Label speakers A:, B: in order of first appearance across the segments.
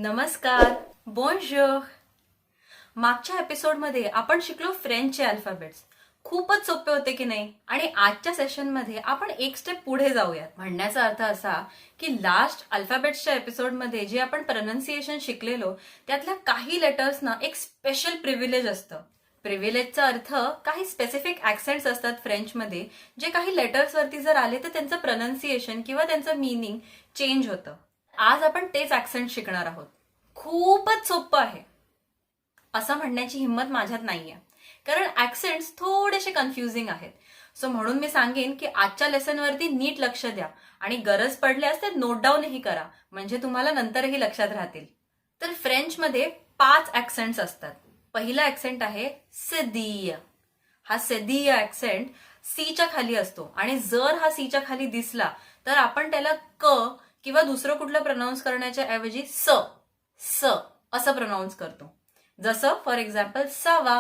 A: नमस्कार, बोंjour. मागच्या एपिसोडमध्ये आपण शिकलो फ्रेंचचे अल्फाबेट्स. खूपच सोपे होते की नाही? आणि आजच्या सेशनमध्ये आपण एक स्टेप पुढे जाऊयात. म्हणण्याचा अर्थ असा की लास्ट अल्फाबेट्सच्या एपिसोडमध्ये जे आपण प्रोनाउन्सिएशन शिकलेलो त्यातल्या काही लेटर्सना एक स्पेशल प्रिव्हिलेज असतं. प्रिव्हिलेजचा अर्थ काही स्पेसिफिक ऍक्सेंट्स असतात फ्रेंचमध्ये जे काही लेटर्सवरती जर आले तर त्यांचं प्रोनाउन्सिएशन किंवा त्यांचं मीनिंग चेंज होतं. आज आपण तेच ऍक्सेंट शिकणार आहोत. खूपच सोपं आहे असं म्हणण्याची हिंमत माझ्यात नाहीये, कारण ऍक्सेंट्स थोडेसे कन्फ्युजिंग आहेत. सो म्हणून मी सांगेन की आजच्या लेसनवरती नीट लक्ष द्या आणि गरज पडल्यास ते नोट डाऊनही करा, म्हणजे तुम्हाला नंतरही लक्षात राहतील. तर फ्रेंचमध्ये 5 ऍक्सेंट्स असतात. पहिला ऍक्सेंट आहे सेदीय. हा सेदीय ऍक्सेंट सीच्या खाली असतो आणि जर हा सीच्या खाली दिसला तर आपण त्याला क किंवा दुसरं कुठलं प्रोनाऊन्स करण्याच्या ऐवजी स स असं प्रोनाऊन्स करतो. जसं फॉर एक्झाम्पल सावा,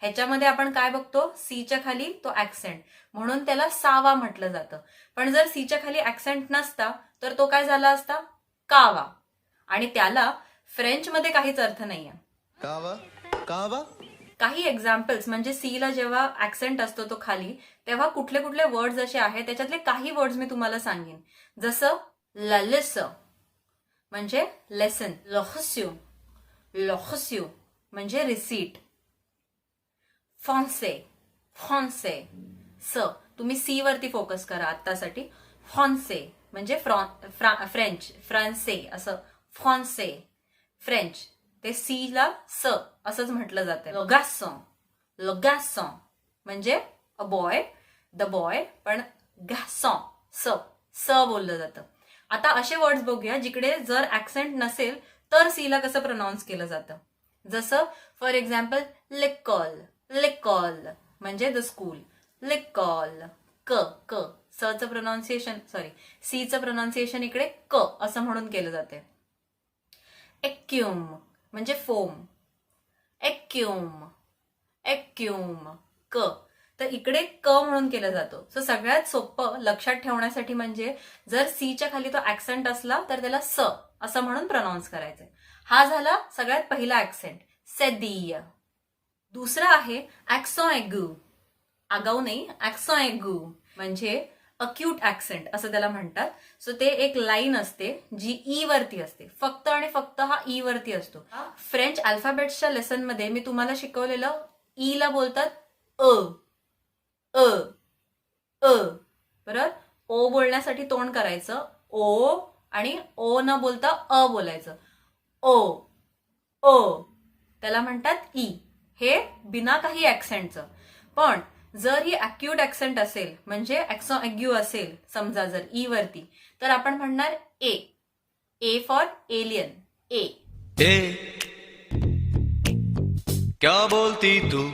A: ह्याच्यामध्ये आपण काय बघतो, सीच्या खाली तो ऍक्सेंट, म्हणून त्याला सावा म्हटलं जातं. पण जर सीच्या खाली ऍक्सेंट नसता तर तो काय झाला असता, कावा. आणि त्याला फ्रेंचमध्ये काहीच अर्थ नाहीये.
B: कावा कावा
A: काही एक्झाम्पल्स म्हणजे सीला जेव्हा ऍक्सेंट असतो तो खाली, तेव्हा कुठले कुठले वर्ड्स असे आहेत, त्याच्यातले काही वर्ड्स मी तुम्हाला सांगेन. जसं ललिस म्हणजे लेसन, लॉहस्यू लॉहस्यू म्हणजे रिसीट, फॉन्से फॉन्से स, तुम्ही सी वरती फोकस करा आत्तासाठी. फॉन्से म्हणजे फ्रेंच, फ्रान्से असं, फॉन्से फ्रेंच, ते सी ला स असंच म्हटलं जातं. लोगासॉ लोगासॉ म्हणजे अ बॉय, द बॉय, पण गॅसॉ स स बोललं जातं. आता असे वर्ड्स बघूया जिकडे जर ऍक्सेंट नसेल तर सीला कसं प्रोनाऊन्स केलं जातं. जसं फॉर एक्झाम्पल लेकॉल, लेकॉल म्हणजे द स्कूल, लेकॉल. क क सचं प्रोनाऊन्सिएशन, सॉरी सीचं प्रोनाऊन्सिएशन इकडे क असं म्हणून केलं जाते. एक्युम म्हणजे फोम, एक्युम एक्युम क, तर इकडे क म्हणून केलं जातो. सो सगळ्यात सोपं लक्षात ठेवण्यासाठी म्हणजे जर सीच्या खाली तो ऍक्सेंट असला तर त्याला स असं म्हणून प्रोनाऊन्स करायचं. हा झाला सगळ्यात पहिला ऍक्सेंट, सेदीय. दुसरा आहे ऍक्सॉ एगू. आगाऊ नाही, ऍक्सॉ एगू म्हणजे अक्यूट ऍक्सेंट असं त्याला म्हणतात. सो ते एक लाईन असते जी ई वरती असते, फक्त आणि फक्त हा ई वरती असतो. फ्रेंच अल्फाबेट्सच्या लेसनमध्ये मी तुम्हाला शिकवलेलं ई ला बोलतात अ अ अ, बरोबर. ओ बोलण्यासाठी तोंड करायचं ओ, आणि ओ न बोलता अ बोलायचं, ओ ओ, त्याला म्हणतात ई. हे बिना काही ऍक्सेंटचं. पण जर ही अक्यूट ऍक्सेंट असेल म्हणजे ऍक्सॉ एग्यू असेल समजा जर ई वरती, तर आपण म्हणणार ए. ए फॉर एलियन, ए.
B: ए क्या बोलती तू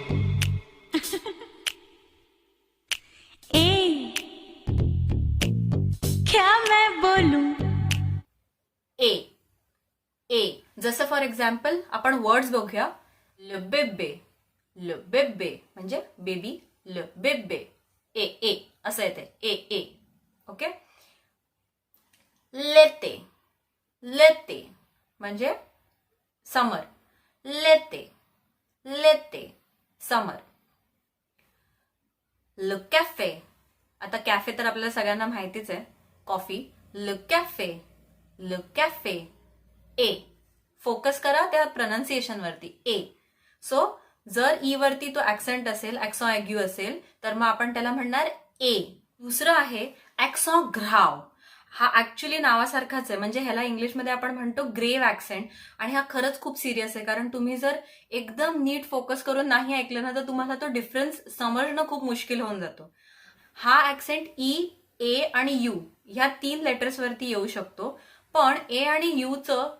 C: ए क्या मैं बोलूं?
A: ए ए. जसं फॉर एक्झाम्पल आपण वर्ड्स बघूया. ल बेबे, ल बेबे म्हणजे बेबी, ल बेबे, ए ए असं येते, ए ए. ओके. लेते, लेते म्हणजे समर, लेते लेते समर. ल कॅफे, आता कॅफे तर आपल्याला सगळ्यांना माहितीच आहे, कॉफी. ल कॅफे, ल कॅफे, ए. फोकस करा त्या प्रोनाउन्सिएशन वरती, ए. सो जर ई वरती तो ऍक्सेंट असेल, ऍक्सॉ एग्यू असेल, तर मग आपण त्याला म्हणणार ए. दुसरं आहे ऍक्सॉ ग्राव. हा ऍक्च्युली नावासारखाच आहे, म्हणजे ह्याला इंग्लिशमध्ये आपण म्हणतो ग्रेव ऍक्सेंट. आणि हा खरंच खूप सिरियस आहे, कारण तुम्ही जर एकदम नीट फोकस करून नाही ऐकलं ना तर तुम्हाला तो डिफरन्स समजणं खूप मुश्किल होऊन जातो. हा ऍक्सेंट ई, ए आणि यू ह्या 3 लेटर्स वरती येऊ शकतो. पण ए आणि यूचं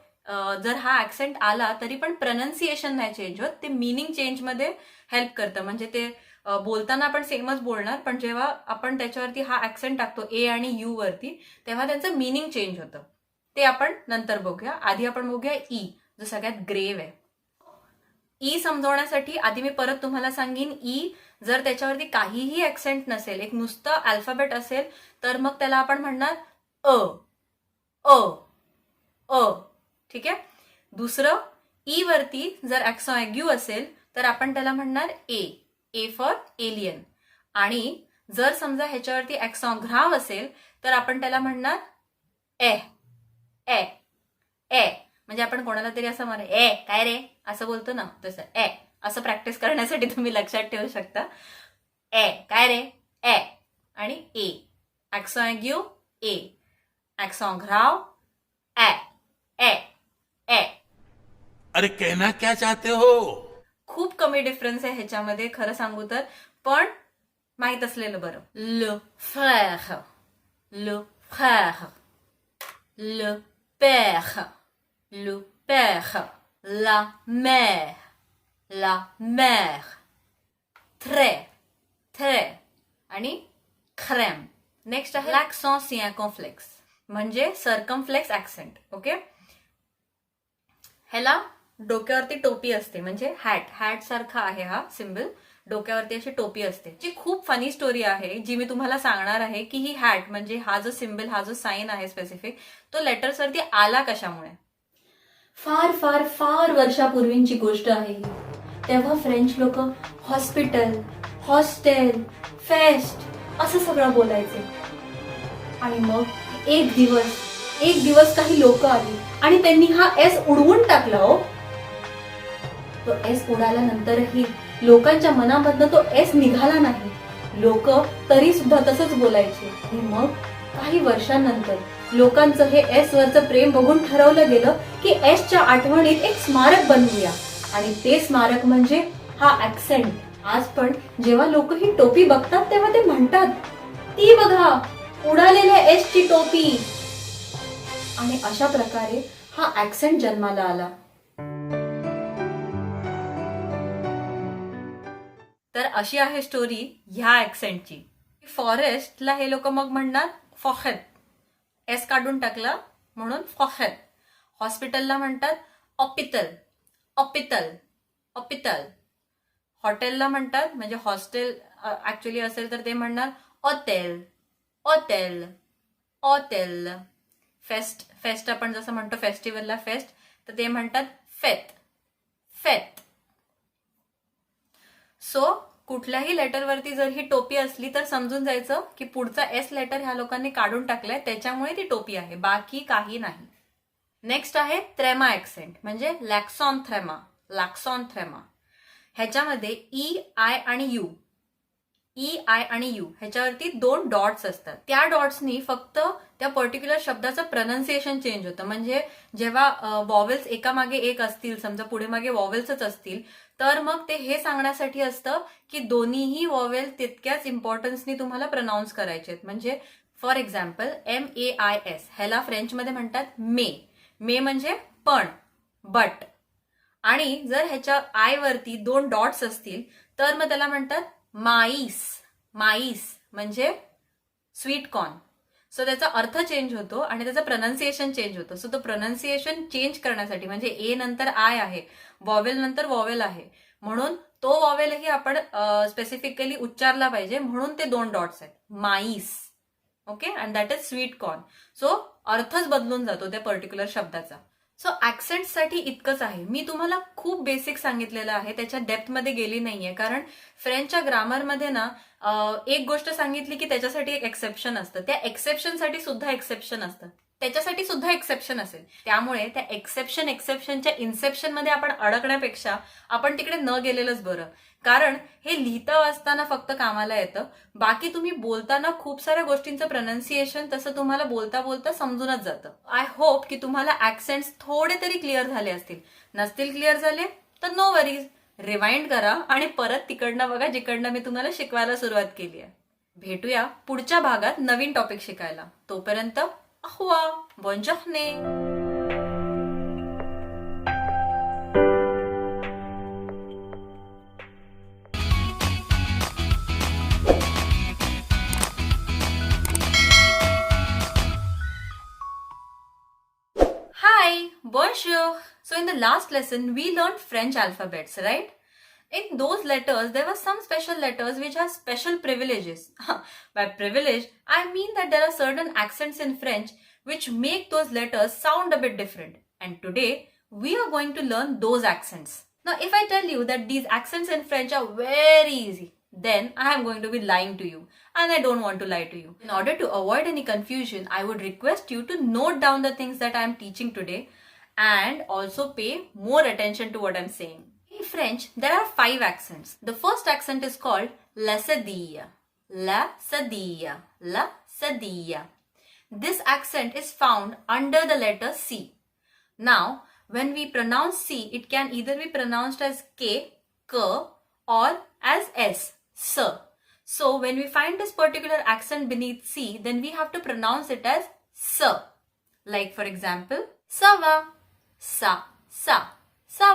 A: जर हा ऍक्सेंट आला तरी पण प्रोनाउन्सिएशन नाही चेंज होत, ते मीनिंग चेंज मध्ये हेल्प करतं. म्हणजे ते बोलताना आपण सेमच बोलणार, पण जेव्हा आपण त्याच्यावरती हा ऍक्सेंट टाकतो ए आणि यू वरती, तेव्हा त्यांचं मीनिंग चेंज होतं. ते आपण नंतर बघूया. आधी आपण बघूया ई, जो सगळ्यात ग्रेव आहे. ई समजवण्यासाठी आधी मी परत तुम्हाला सांगेन, ई जर त्याच्यावरती काहीही ऍक्सेंट नसेल, एक नुसतं अल्फाबेट असेल, तर मग त्याला आपण म्हणणार अ अ अ. ठीक आहे. दुसरं, ई वरती जर ऍक्सॉन ॲग्यू असेल तर आपण त्याला म्हणणार ए फॉर एलियन. आणि जर समजा ह्याच्यावरती ऍक्सॉन घ्राव असेल तर आपण त्याला म्हणणार ए ए ए. म्हणजे आपण कोणाला तरी असं म्हणा ए काय रे असं बोलतो ना, तसं ए असं प्रॅक्टिस करण्यासाठी तुम्ही लक्षात ठेवू शकता. ए काय रे ए. आणि ए ऍक्सॉन ॲग्यू ए, ऍक्सॉन घ्राव ए ए ए.
C: अरे कहना क्या चाहते हो?
A: खूप कमी डिफरन्स आहे ह्याच्यामध्ये खरं सांगू तर, पण माहित असलेलं बरं. le frère, le frère, le père, le père, la mère, la mère, très, très आणि crème. नेक्स्ट आहे l'accent circumflex म्हणजे सर्कमफ्लेक्स ऍक्सेंट. ओके, ह्याला डोक्यावरती टोपी असते म्हणजे हॅट सारखा आहे हा सिम्बल. डोक्यावरती अशी टोपी असते. जी खूप फनी स्टोरी आहे जी मी तुम्हाला सांगणार आहे की ही हॅट म्हणजे हा जो सिम्बल, हा जो साईन आहे स्पेसिफिक, तो लेटर्स वरती आला कशामुळे. फार फार फार वर्षापूर्वींची गोष्ट आहे ही. तेव्हा फ्रेंच लोक हॉस्पिटल, हॉस्टेल, फेस्ट असं सगळं बोलायचे. आणि मग एक दिवस काही लोक आली आणि त्यांनी हा एस उडवून टाकला. हो, तो एस उडाल्यानंतरही लोकांच्या मनामधनं तो एस निघाला नाही. लोक तरी सुद्धा तसंच बोलायचे. आणि मग काही वर्षांनंतर लोकांचं हे एस वरचं प्रेम बघून ठरवलं गेलं की एसच्या आठवणीत एक स्मारक बनवूया. आणि ते स्मारक म्हणजे हा ऍक्सेंट. आज पण जेव्हा लोक ही टोपी बघतात तेव्हा ते म्हणतात, ती बघा उडालेल्या एस ची टोपी. आणि अशा प्रकारे हा ऍक्सेंट जन्माला आला. तर अशी आहे स्टोरी ह्या ऍक्सेंटची. फॉरेस्टला हे लोक मग म्हणणार फॉखेत, एस काढून टाकला म्हणून फॉखेत. हॉस्पिटलला म्हणतात ऑपिटल, ऑपिटल, ऑपिटल. हॉटेलला म्हणतात म्हणजे हॉस्टेल ऍक्च्युअली असेल तर ते म्हणणार हॉटेल, हॉटेल, हॉटेल. फेस्ट आपण जसं म्हणतो फेस्टिवलला फेस्ट, तर ते म्हणतात फेत, फेत. सो कुठल्याही लेटरवरती जर ही टोपी असली तर समजून जायचं की पुढचा एस लेटर ह्या लोकांनी काढून टाकलंय, त्याच्यामुळे ती टोपी आहे, बाकी काही नाही. नेक्स्ट आहे थ्रेमा ऍक्सेंट म्हणजे लॅक्सॉन थ्रेमा, लॅक्सॉन थ्रेमा. ह्याच्यामध्ये ई आय आणि यू ह्याच्यावरती 2 डॉट्स असतात. त्या डॉट्सनी फक्त त्या पर्टिक्युलर शब्दाचं प्रोनाऊन्सिएशन चेंज होतं. म्हणजे जेव्हा वॉवेल्स एकामागे एक असतील, समजा पुढे मागे वॉवेल्सच असतील, तर मग ते हे सांगण्यासाठी असतं की दोन्हीही वॉवेल तितक्याच इम्पॉर्टन्सनी तुम्हाला प्रोनाऊन्स करायचे आहेत. म्हणजे फॉर एक्झाम्पल MAIS ह्याला फ्रेंचमध्ये म्हणतात मे. मे म्हणजे पण, बट. आणि जर ह्याच्या आय वरती 2 डॉट्स असतील तर मग त्याला म्हणतात माईस. माईस म्हणजे स्वीट कॉर्न. सो त्याचा अर्थ चेंज होतो आणि त्याचं प्रोनाऊन्सिएशन चेंज होतं. सो तो प्रोनाऊन्सिएशन चेंज करण्यासाठी म्हणजे ए नंतर आय आहे, वॉवेल नंतर वॉवेल आहे, म्हणून तो वॉवेलही आपण स्पेसिफिकली उच्चारला पाहिजे, म्हणून ते 2 डॉट्स आहेत. MICE. Okay, and that is sweet corn. So अर्थच बदलून जातो त्या पर्टिक्युलर शब्दाचा. सो ऍक्सेंटसाठी इतकंच आहे. मी तुम्हाला खूप बेसिक सांगितलेलं आहे, त्याच्या डेप्थमध्ये गेली नाहीये, कारण फ्रेंचच्या ग्रामरमध्ये ना एक गोष्ट सांगितली की त्याच्यासाठी एक एक्सेप्शन असतं, त्या एक्सेप्शनसाठी सुद्धा एक्सेप्शन असतं, त्याच्यासाठी सुद्धा एक्सेप्शन असेल. त्यामुळे त्या एक्सेप्शनच्या इन्सेप्शनमध्ये आपण अडकण्यापेक्षा आपण तिकडे न गेलेलंच बरं. कारण हे लिहिता वाचताना फक्त कामाला येतं, बाकी तुम्ही बोलताना खूप साऱ्या गोष्टींचं प्रोनाऊन्सिएशन तसं तुम्हाला बोलता बोलता समजूनच जातं. आय होप की तुम्हाला ऍक्सेंट्स थोडे तरी क्लिअर झाले असतील. नसतील क्लिअर झाले तर नो वरीज, रिवाइंड करा आणि परत तिकडनं बघा जिकडनं मी तुम्हाला शिकवायला सुरुवात केली आहे. भेटूया पुढच्या भागात नवीन टॉपिक शिकायला. तोपर्यंत अहुआ, बोंजोर्ने. Hi, bonjour. So in the last lesson, we learned French alphabets, right? In those letters, there were some special letters which have special privileges. By privilege, I mean that there are certain accents in French which make those letters sound a bit different. And today, we are going to learn those accents. Now, if I tell you that these accents in French are very easy, then I am going to be lying to you, and I don't want to lie to you. In order to avoid any confusion, I would request you to note down the things that I am teaching today and also pay more attention to what I'm saying. In French, there are 5 accents. The first accent is called la cedille. La cedille. La cedille. This accent is found under the letter C. Now, when we pronounce C, it can either be pronounced as K, K, or as S, S. So, when we find this particular accent beneath C, then we have to pronounce it as S. Like for example, ça va, sa, ça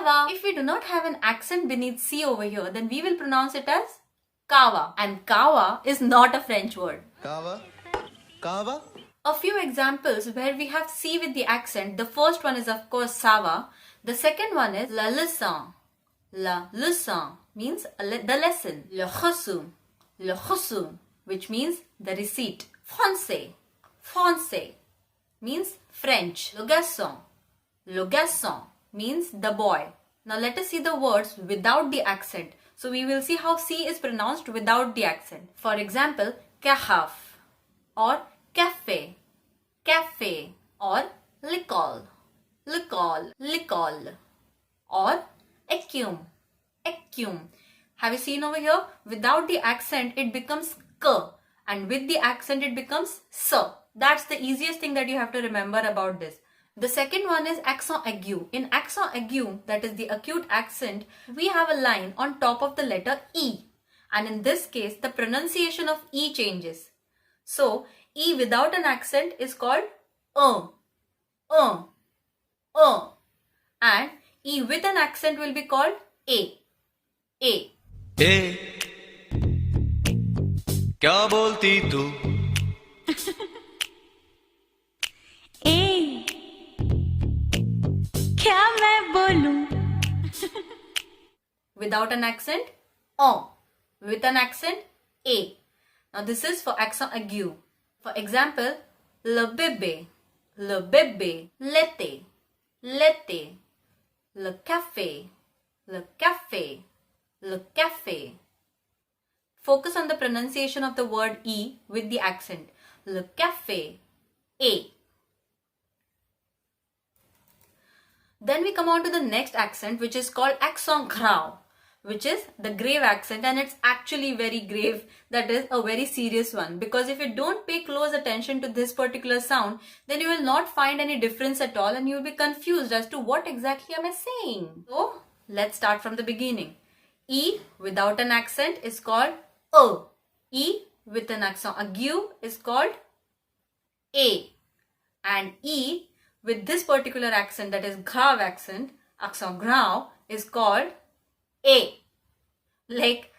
A: va. If we do not have an accent beneath C over here, then we will pronounce it as kawa. And kawa is not a French word.
B: Kava? Kava?
A: A few examples where we have C with the accent. The first one is of course Sava. The second one is la leçon. La leçon means the lesson. Le reçu, which means the receipt. Français. Français means French. Le garçon means the boy. Now let us see the words without the accent. So we will see how C is pronounced without the accent. For example, carafe or café, café, or l'école, l'école, or écume, écume. Have you seen over here? Without the accent, it becomes k, and with the accent, it becomes s. That's the easiest thing that you have to remember about this. The second one is accent aigu. In accent aigu, that is the acute accent, we have a line on top of the letter E. And in this case, the pronunciation of E changes. So, E without an accent is called and E with an accent will be called A.
B: ए क्या बोलती तू
D: ए क्या मैं बोलूं
A: Without an accent, O. With an accent, A. Now this is for accent aigu. For example, le bébé, l'été, le café, le café. Focus on the pronunciation of the word E with the accent. Le café, A. Then we come on to the next accent, which is called accent grave, which is the grave accent, and it's actually very grave. That is a very serious one, because if you don't pay close attention to this particular sound, then you will not find any difference at all and you will be confused as to what exactly am I saying. So let's start from the beginning. E without an accent is called E. E with an accent aigu is called A. And E with this particular accent, that is grave accent, accent grave, is called A. Like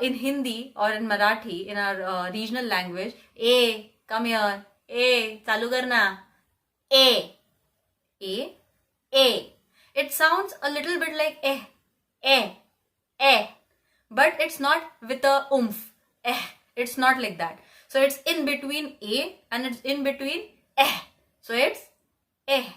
A: in Hindi or in Marathi, in our regional language, A, come here, A, chalu karna, A. It sounds a little bit like but it's not with a oomph. It's not like that. So it's in between A and it's in between So it's A.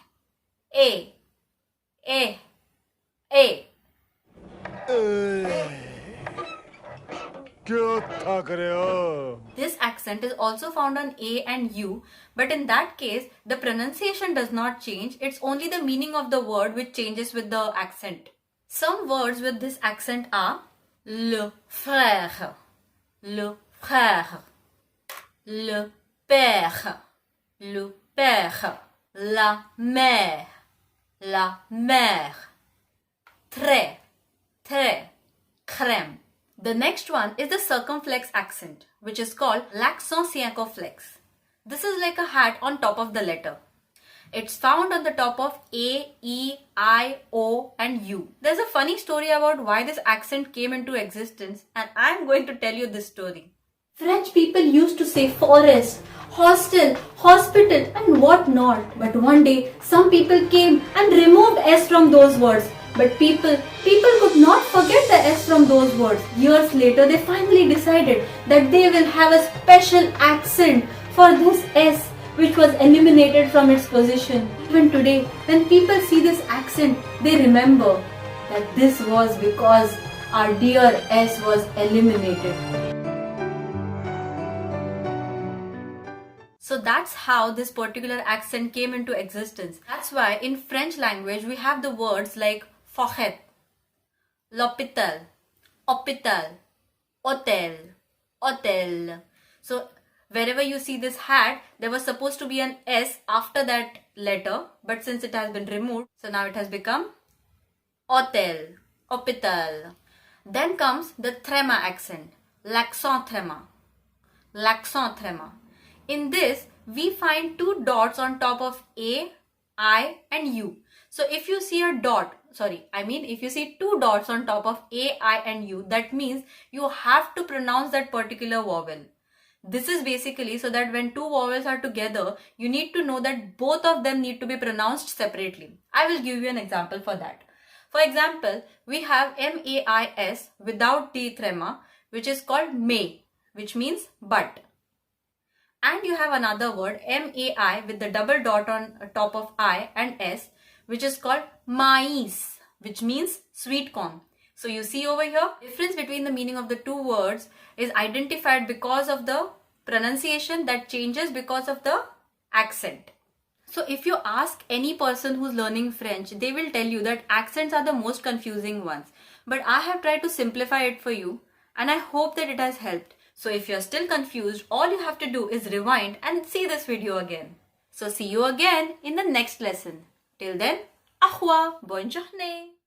A: This accent is also found on A and U, but in that case, the pronunciation does not change. It's only the meaning of the word which changes with the accent. Some words with this accent are le frère, le frère, le père, le père, la mère, très, crème. The next one is the circumflex accent, which is called l'accent circonflexe. This is like a hat on top of the letter. It's found on the top of A, E, I, O, and U. There's a funny story about why this accent came into existence, and I'm going to tell you this story. French people used to say forest, hostel, hospital, and what not. But one day, some people came and removed S from those words. But people could not forget the S from those words. Years later, they finally decided that they will have a special accent for this S, which was eliminated from its position. Even today, when people see this accent, they remember that this was because our dear S was eliminated. So that's how this particular accent came into existence. That's why in French language we have the words like forêt, l'hôpital, hôpital, hôtel, hôtel. So wherever you see this hat, there was supposed to be an S after that letter, but since it has been removed, so now it has become hôtel, hôpital. Then comes the tréma accent, l'accent tréma, l'accent tréma. In this, we find two dots on top of A, I and U. So if you see if you see two dots on top of A, I and U, that means you have to pronounce that particular vowel. This is basically so that when two vowels are together, you need to know that both of them need to be pronounced separately. I will give you an example for that. For example, we have MAIS without T tréma, which is called May, which means but. And you have another word, MAI, with the double dot on top of I and S, which is called mais, which means sweet corn. So you see over here, difference between the meaning of the two words is identified because of the pronunciation that changes because of the accent. So if you ask any person who's learning French, they will tell you that accents are the most confusing ones. But I have tried to simplify it for you, and I hope that it has helped. So if you're still confused, all you have to do is rewind and see this video again. So see you again in the next lesson. Till then, au revoir, bonne journée.